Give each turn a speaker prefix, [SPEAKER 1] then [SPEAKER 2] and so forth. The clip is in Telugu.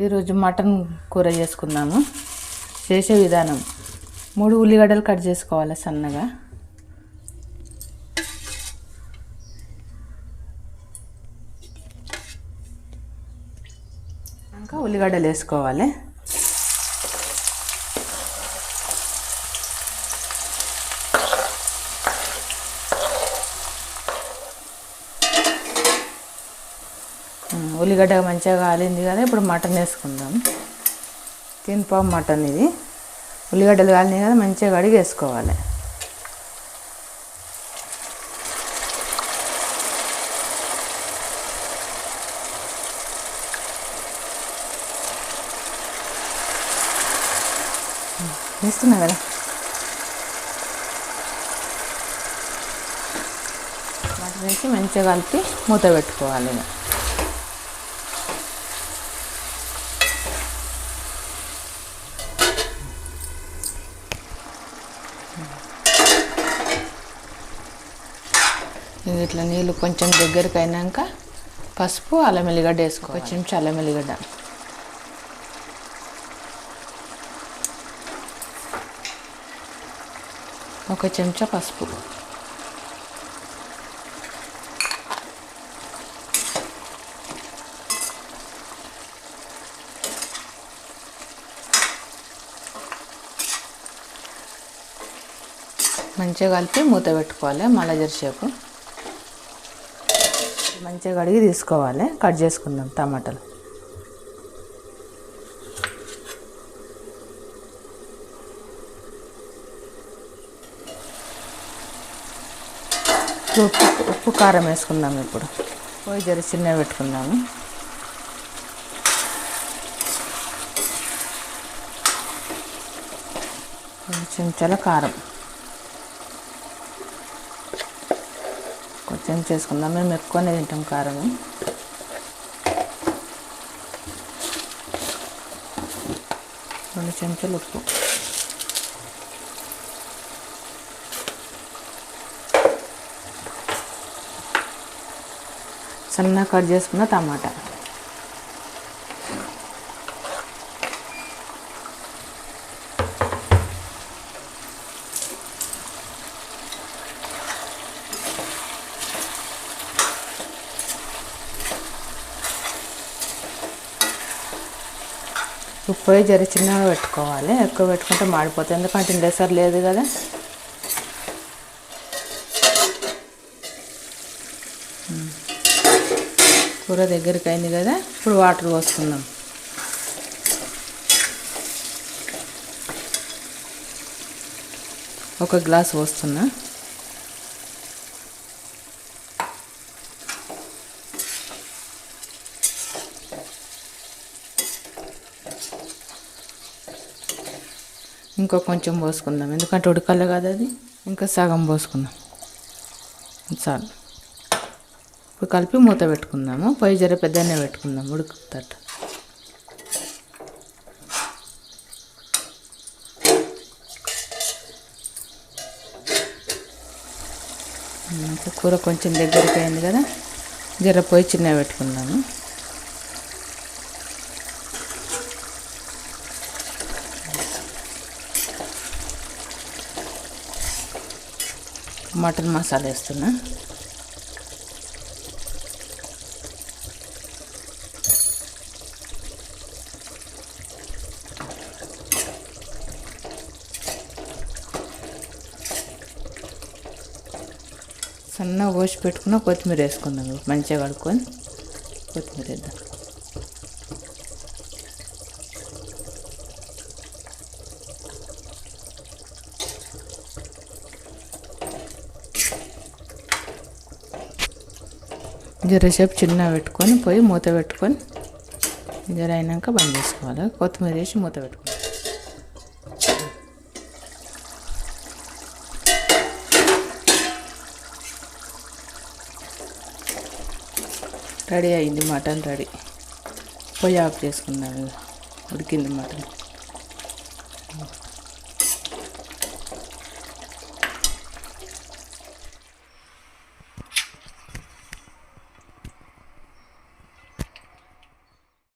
[SPEAKER 1] ఈరోజు మటన్ కూర చేసుకుందాము. చేసే విధానం: 3 ఉల్లిగడ్డలు కట్ చేసుకోవాలి సన్నగా. ఇంకా ఉల్లిగడ్డలు వేసుకోవాలి. ఉల్లిగడ్డ మంచిగా కాలింది కదా, ఇప్పుడు మటన్ వేసుకుందాం. 3 పావు మటన్ ఇది. ఉల్లిగడ్డలు కాలినాయి కదా, మంచిగా కడిగి వేసుకోవాలి. వేస్తున్నా కదా. మటన్ వేసి మంచిగా కలిపి మూత పెట్టుకోవాలి. ఇట్లా నీళ్ళు కొంచెం దగ్గరికి అయినాక పసుపు, అల్లం ఎల్లిగడ్డ వేసుకో. 1 చెంచా అల్లం ఎల్లిగడ్డ, ఒక చెంచా పసుపు, మంచిగా కలిపి మూత పెట్టుకోవాలి. మళ్ళీ జరసేపు మంచిగా కడిగి తీసుకోవాలి. కట్ చేసుకుందాం టమాటాలు. ఉప్పు కారం వేసుకుందాం. ఇప్పుడు పోయి జర చిన్నగా పెట్టుకుందాము. చెంచాల కారం కొంచెం చేసుకుందాం. మేము ఎక్కువనే తింటాం కారం. 2 చెంచాలు ఉప్పు, సన్నగా కట్ చేసుకున్న టమాటా, ఉప్పు జర చిన్నగా పెట్టుకోవాలి. ఎక్కువ పెట్టుకుంటే మాడిపోతుంది, ఎందుకంటే ఇండసర్ లేదు కదా. కూర దగ్గరికి అయింది కదా, ఇప్పుడు వాటర్ పోసుకుందాం. ఒక గ్లాస్ పోస్తున్నా. ఇంకో కొంచెం పోసుకుందాం, ఎందుకంటే ఉడకాలి కదా అది. ఇంకా సగం పోసుకుందాం చాలు. ఇప్పుడు కలిపి మూత పెట్టుకుందాము. పొయ్యి జర పెద్దనే పెట్టుకుందాం ఉడుకుతట్టు. కూర కొంచెం దగ్గరికి అయింది కదా, జర పొయ్యి చిన్నగా పెట్టుకుందాము. మటన్ మసాలా వేస్తున్నా. సన్నగా కోసి పెట్టుకున్న కొత్తిమీర వేసుకుందాం. మంచిగా కడుక్కొని కొత్తిమీర వేద్దాం. జరసేపు చిన్నగా పెట్టుకొని పోయి మూత పెట్టుకొని జర అయినాక బంద్ చేసుకోవాలి. కొత్తిమీర వేసి మూత పెట్టుకోవాలి. రెడీ అయింది మటన్ రెడీ. పొయ్యి ఆఫ్ చేసుకుందాం. ఉడికింది మటన్.